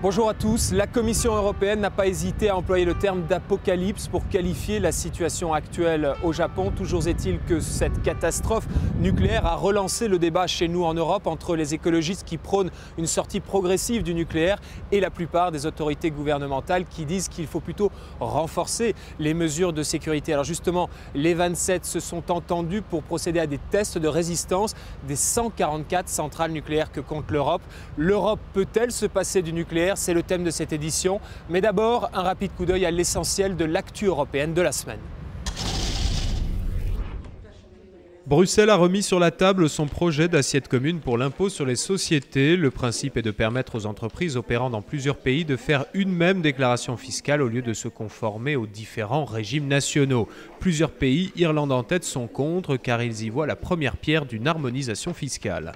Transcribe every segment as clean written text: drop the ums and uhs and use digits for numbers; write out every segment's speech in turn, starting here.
Bonjour à tous. La Commission européenne n'a pas hésité à employer le terme d'apocalypse pour qualifier la situation actuelle au Japon. Toujours est-il que cette catastrophe nucléaire a relancé le débat chez nous en Europe entre les écologistes qui prônent une sortie progressive du nucléaire et la plupart des autorités gouvernementales qui disent qu'il faut plutôt renforcer les mesures de sécurité. Alors justement, les 27 se sont entendus pour procéder à des tests de résistance des 144 centrales nucléaires que compte l'Europe. L'Europe peut-elle se passer du nucléaire ? C'est le thème de cette édition. Mais d'abord, un rapide coup d'œil à l'essentiel de l'actu européenne de la semaine. Bruxelles a remis sur la table son projet d'assiette commune pour l'impôt sur les sociétés. Le principe est de permettre aux entreprises opérant dans plusieurs pays de faire une même déclaration fiscale au lieu de se conformer aux différents régimes nationaux. Plusieurs pays, Irlande en tête, sont contre car ils y voient la première pierre d'une harmonisation fiscale.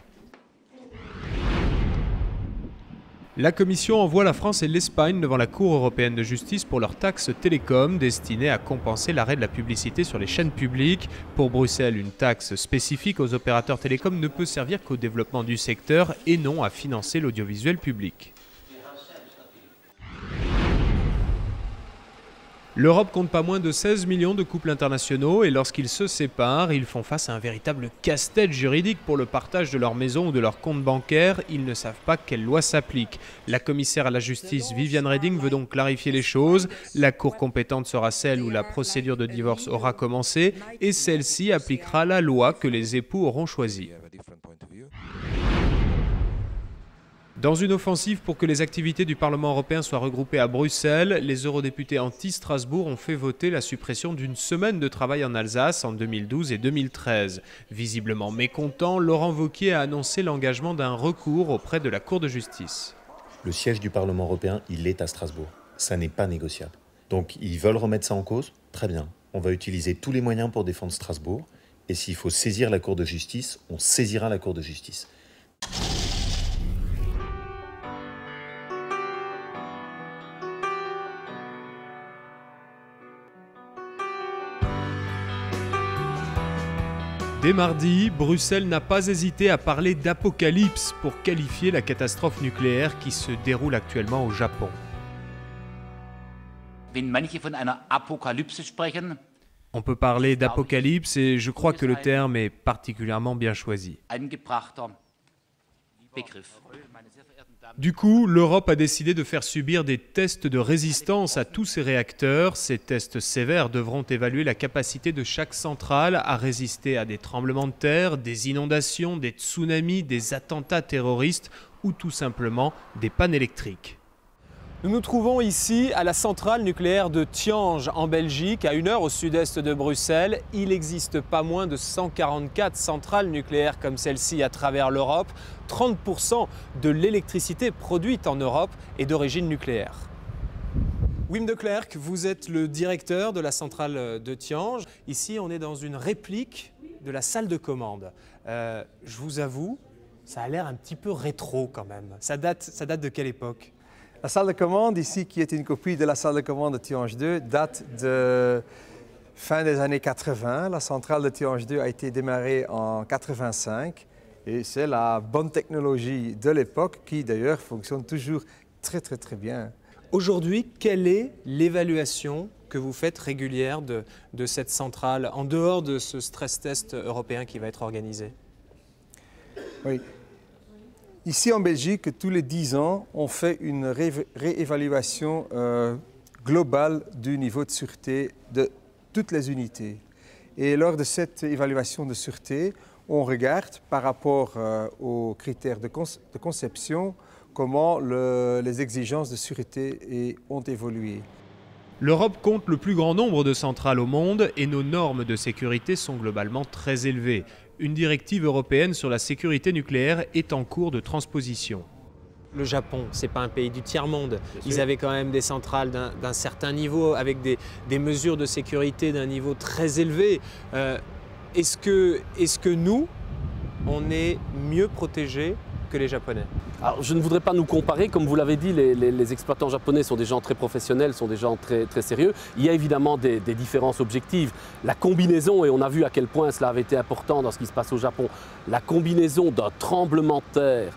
La Commission envoie la France et l'Espagne devant la Cour européenne de justice pour leurs taxes télécom destinées à compenser l'arrêt de la publicité sur les chaînes publiques. Pour Bruxelles, une taxe spécifique aux opérateurs télécoms ne peut servir qu'au développement du secteur et non à financer l'audiovisuel public. L'Europe compte pas moins de 16 millions de couples internationaux et lorsqu'ils se séparent, ils font face à un véritable casse-tête juridique pour le partage de leur maison ou de leur compte bancaire. Ils ne savent pas quelle loi s'applique. La commissaire à la justice Viviane Reding veut donc clarifier les choses. La cour compétente sera celle où la procédure de divorce aura commencé et celle-ci appliquera la loi que les époux auront choisie. Dans une offensive pour que les activités du Parlement européen soient regroupées à Bruxelles, les eurodéputés anti-Strasbourg ont fait voter la suppression d'une semaine de travail en Alsace en 2012 et 2013. Visiblement mécontent, Laurent Wauquiez a annoncé l'engagement d'un recours auprès de la Cour de justice. Le siège du Parlement européen, il est à Strasbourg. Ça n'est pas négociable. Donc ils veulent remettre ça en cause ? Très bien. On va utiliser tous les moyens pour défendre Strasbourg. Et s'il faut saisir la Cour de justice, on saisira la Cour de justice. Dès mardi, Bruxelles n'a pas hésité à parler d'apocalypse pour qualifier la catastrophe nucléaire qui se déroule actuellement au Japon. On peut parler d'apocalypse et je crois que le terme est particulièrement bien choisi. Du coup, l'Europe a décidé de faire subir des tests de résistance à tous ces réacteurs. Ces tests sévères devront évaluer la capacité de chaque centrale à résister à des tremblements de terre, des inondations, des tsunamis, des attentats terroristes ou tout simplement des pannes électriques. Nous nous trouvons ici à la centrale nucléaire de Tihange en Belgique, à 1 heure au sud-est de Bruxelles. Il n'existe pas moins de 144 centrales nucléaires comme celle-ci à travers l'Europe. 30% de l'électricité produite en Europe est d'origine nucléaire. Wim de Klerk, vous êtes le directeur de la centrale de Tihange. Ici, on est dans une réplique de la salle de commande. Je vous avoue, ça a l'air un petit peu rétro quand même. Ça date de quelle époque ? La salle de commande ici, qui est une copie de la salle de commande de Tihange 2, date de fin des années 80. La centrale de Tihange 2 a été démarrée en 1985 et c'est la bonne technologie de l'époque qui d'ailleurs fonctionne toujours très bien. Aujourd'hui, quelle est l'évaluation que vous faites régulière de cette centrale en dehors de ce stress test européen qui va être organisé ? Oui. Ici en Belgique, tous les 10 ans, on fait une réévaluation globale du niveau de sûreté de toutes les unités. Et lors de cette évaluation de sûreté, on regarde par rapport aux critères de conception comment les exigences de sûreté ont évolué. L'Europe compte le plus grand nombre de centrales au monde et nos normes de sécurité sont globalement très élevées. Une directive européenne sur la sécurité nucléaire est en cours de transposition. Le Japon, ce n'est pas un pays du tiers-monde. Ils avaient quand même des centrales d'un certain niveau, avec des mesures de sécurité d'un niveau très élevé. Est-ce que nous, on est mieux protégés que les Japonais? Alors, je ne voudrais pas nous comparer, comme vous l'avez dit, les exploitants japonais sont des gens très professionnels, sont des gens très sérieux. Il y a évidemment des différences objectives. La combinaison, et on a vu à quel point cela avait été important dans ce qui se passe au Japon, la combinaison d'un tremblement de terre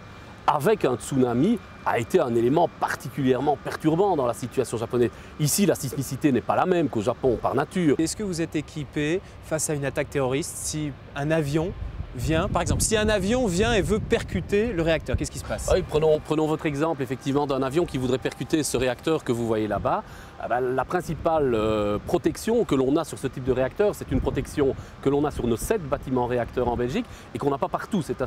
avec un tsunami a été un élément particulièrement perturbant dans la situation japonaise. Ici, la sismicité n'est pas la même qu'au Japon par nature. Est-ce que vous êtes équipé face à une attaque terroriste si un avion vient, par exemple, si un avion vient et veut percuter le réacteur, qu'est-ce qui se passe? Oui, prenons votre exemple effectivement d'un avion qui voudrait percuter ce réacteur que vous voyez là-bas. La principale protection que l'on a sur ce type de réacteur, c'est une protection que l'on a sur nos 7 bâtiments réacteurs en Belgique et qu'on n'a pas partout. C'est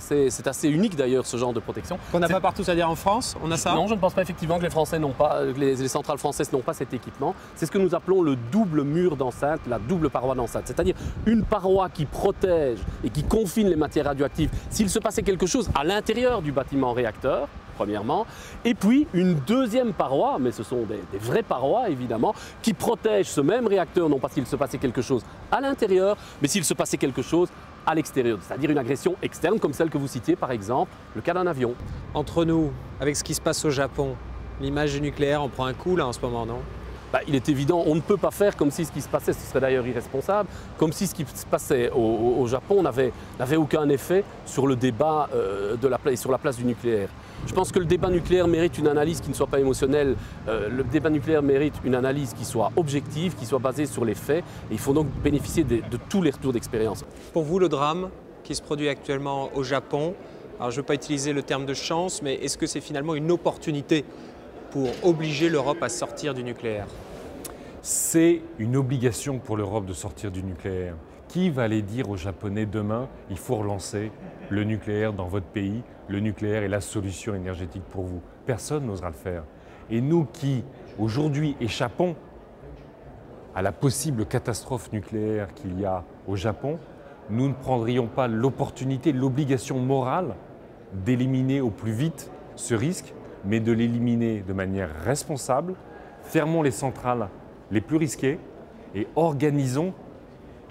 assez unique d'ailleurs ce genre de protection. Qu'on n'a pas partout, c'est-à-dire en France, on a ça? Non, je ne pense pas effectivement que les Français n'ont pas, les centrales françaises n'ont pas cet équipement. C'est ce que nous appelons le double mur d'enceinte, la double paroi d'enceinte. C'est-à-dire une paroi qui protège et qui confine les matières radioactives s'il se passait quelque chose à l'intérieur du bâtiment réacteur, premièrement, et puis une deuxième paroi, mais ce sont des vraies parois évidemment, qui protègent ce même réacteur, non pas s'il se passait quelque chose à l'intérieur, mais s'il se passait quelque chose à l'extérieur, c'est-à-dire une agression externe comme celle que vous citiez par exemple, le cas d'un avion. Entre nous, avec ce qui se passe au Japon, l'image du nucléaire, on prend un coup là en ce moment, non? Il est évident, on ne peut pas faire comme si ce qui se passait, ce serait d'ailleurs irresponsable, comme si ce qui se passait au Japon n'avait aucun effet sur le débat sur la place du nucléaire. Je pense que le débat nucléaire mérite une analyse qui ne soit pas émotionnelle. Le débat nucléaire mérite une analyse qui soit objective, qui soit basée sur les faits. Et il faut donc bénéficier de tous les retours d'expérience. Pour vous, le drame qui se produit actuellement au Japon, alors je ne veux pas utiliser le terme de chance, mais est-ce que c'est finalement une opportunité pour obliger l'Europe à sortir du nucléaire? C'est une obligation pour l'Europe de sortir du nucléaire. Qui va aller dire aux Japonais demain, il faut relancer le nucléaire dans votre pays, le nucléaire est la solution énergétique pour vous? Personne n'osera le faire. Et nous qui, aujourd'hui, échappons à la possible catastrophe nucléaire qu'il y a au Japon, nous ne prendrions pas l'opportunité, l'obligation morale d'éliminer au plus vite ce risque, mais de l'éliminer de manière responsable. Fermons les centrales les plus risquées et organisons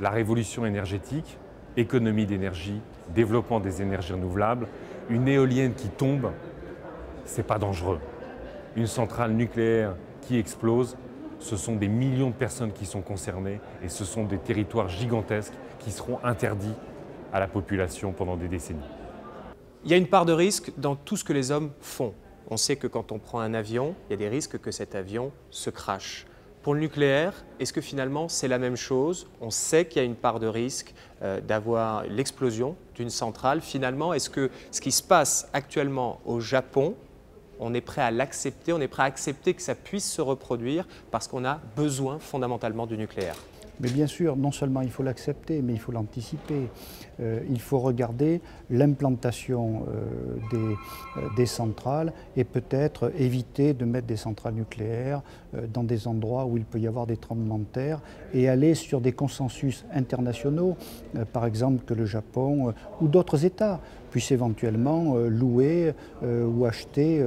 la révolution énergétique, économie d'énergie, développement des énergies renouvelables. Une éolienne qui tombe, c'est pas dangereux. Une centrale nucléaire qui explose, ce sont des millions de personnes qui sont concernées et ce sont des territoires gigantesques qui seront interdits à la population pendant des décennies. Il y a une part de risque dans tout ce que les hommes font. On sait que quand on prend un avion, il y a des risques que cet avion se crache. Pour le nucléaire, est-ce que finalement c'est la même chose? On sait qu'il y a une part de risque d'avoir l'explosion d'une centrale. Finalement, est-ce que ce qui se passe actuellement au Japon, on est prêt à l'accepter, on est prêt à accepter que ça puisse se reproduire parce qu'on a besoin fondamentalement du nucléaire? Mais bien sûr, non seulement il faut l'accepter, mais il faut l'anticiper. Il faut regarder l'implantation des centrales et peut-être éviter de mettre des centrales nucléaires dans des endroits où il peut y avoir des tremblements de terre et aller sur des consensus internationaux, par exemple que le Japon ou d'autres États puissent éventuellement louer ou acheter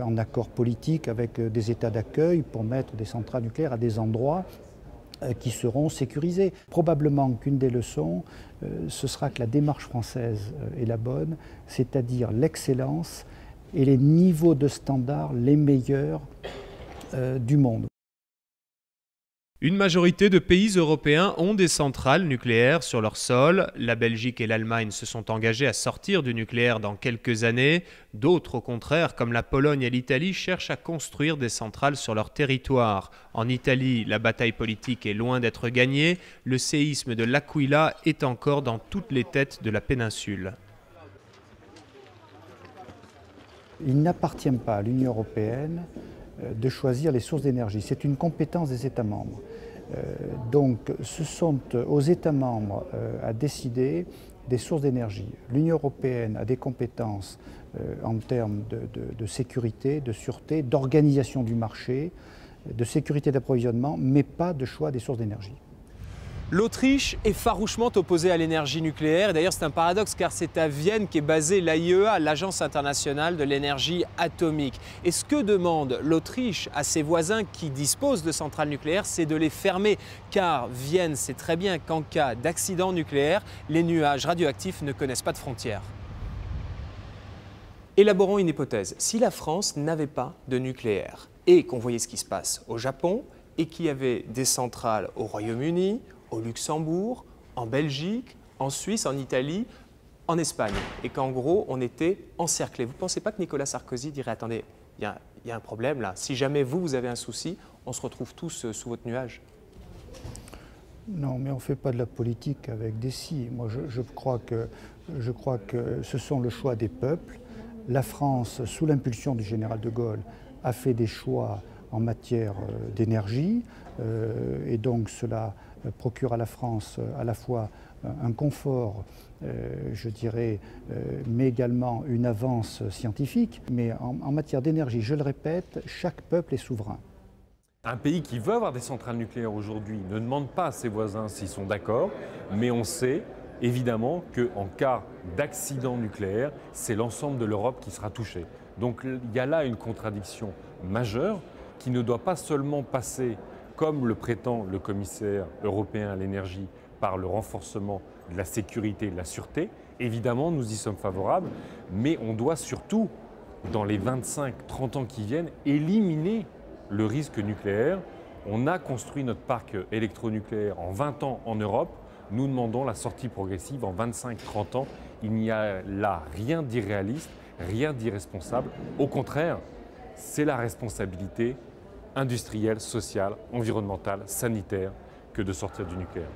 en accord politique avec des États d'accueil pour mettre des centrales nucléaires à des endroits qui seront sécurisés. Probablement qu'une des leçons, ce sera que la démarche française est la bonne, c'est-à-dire l'excellence et les niveaux de standards les meilleurs du monde. Une majorité de pays européens ont des centrales nucléaires sur leur sol. La Belgique et l'Allemagne se sont engagés à sortir du nucléaire dans quelques années. D'autres, au contraire, comme la Pologne et l'Italie, cherchent à construire des centrales sur leur territoire. En Italie, la bataille politique est loin d'être gagnée. Le séisme de l'Aquila est encore dans toutes les têtes de la péninsule. Il n'appartient pas à l'Union européenne de choisir les sources d'énergie. C'est une compétence des États membres. Donc ce sont aux États membres à décider des sources d'énergie. L'Union européenne a des compétences en termes de sécurité, de sûreté, d'organisation du marché, de sécurité d'approvisionnement, mais pas de choix des sources d'énergie. L'Autriche est farouchement opposée à l'énergie nucléaire. D'ailleurs, c'est un paradoxe car c'est à Vienne qu'est basée l'AIEA, l'Agence internationale de l'énergie atomique. Et ce que demande l'Autriche à ses voisins qui disposent de centrales nucléaires, c'est de les fermer. Car Vienne sait très bien qu'en cas d'accident nucléaire, les nuages radioactifs ne connaissent pas de frontières. Élaborons une hypothèse. Si la France n'avait pas de nucléaire et qu'on voyait ce qui se passe au Japon et qu'il y avait des centrales au Royaume-Uni, au Luxembourg, en Belgique, en Suisse, en Italie, en Espagne, et qu'en gros, on était encerclés. Vous ne pensez pas que Nicolas Sarkozy dirait « Attendez, il y a un problème là. Si jamais vous avez un souci, on se retrouve tous sous votre nuage. Non, mais on ne fait pas de la politique avec des si. Moi, je crois que ce sont le choix des peuples. La France, sous l'impulsion du général de Gaulle, a fait des choix en matière d'énergie. Et donc, cela procure à la France à la fois un confort, je dirais, mais également une avance scientifique. Mais en matière d'énergie, je le répète, chaque peuple est souverain. Un pays qui veut avoir des centrales nucléaires aujourd'hui ne demande pas à ses voisins s'ils sont d'accord, mais on sait évidemment qu'en cas d'accident nucléaire, c'est l'ensemble de l'Europe qui sera touchée. Donc il y a là une contradiction majeure qui ne doit pas seulement passer, comme le prétend le commissaire européen à l'énergie, par le renforcement de la sécurité et de la sûreté. Évidemment, nous y sommes favorables, mais on doit surtout, dans les 25-30 ans qui viennent, éliminer le risque nucléaire. On a construit notre parc électronucléaire en 20 ans en Europe. Nous demandons la sortie progressive en 25-30 ans. Il n'y a là rien d'irréaliste, rien d'irresponsable. Au contraire, c'est la responsabilité industrielle, sociale, environnementale, sanitaire que de sortir du nucléaire.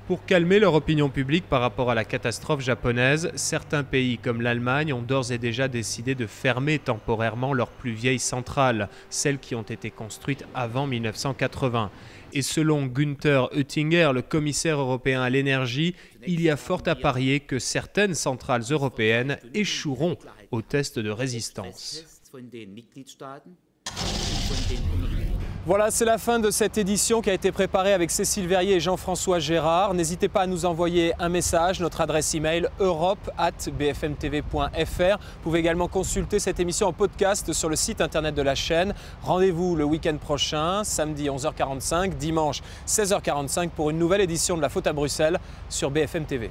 Pour calmer leur opinion publique par rapport à la catastrophe japonaise, certains pays comme l'Allemagne ont d'ores et déjà décidé de fermer temporairement leurs plus vieilles centrales, celles qui ont été construites avant 1980. Et selon Günther Oettinger, le commissaire européen à l'énergie, il y a fort à parier que certaines centrales européennes échoueront au test de résistance. Voilà, c'est la fin de cette édition qui a été préparée avec Cécile Verrier et Jean-François Gérard. N'hésitez pas à nous envoyer un message, notre adresse email europe@bfmtv.fr. Vous pouvez également consulter cette émission en podcast sur le site internet de la chaîne. Rendez-vous le week-end prochain, samedi 11h45, dimanche 16h45 pour une nouvelle édition de La Faute à Bruxelles sur BFM TV.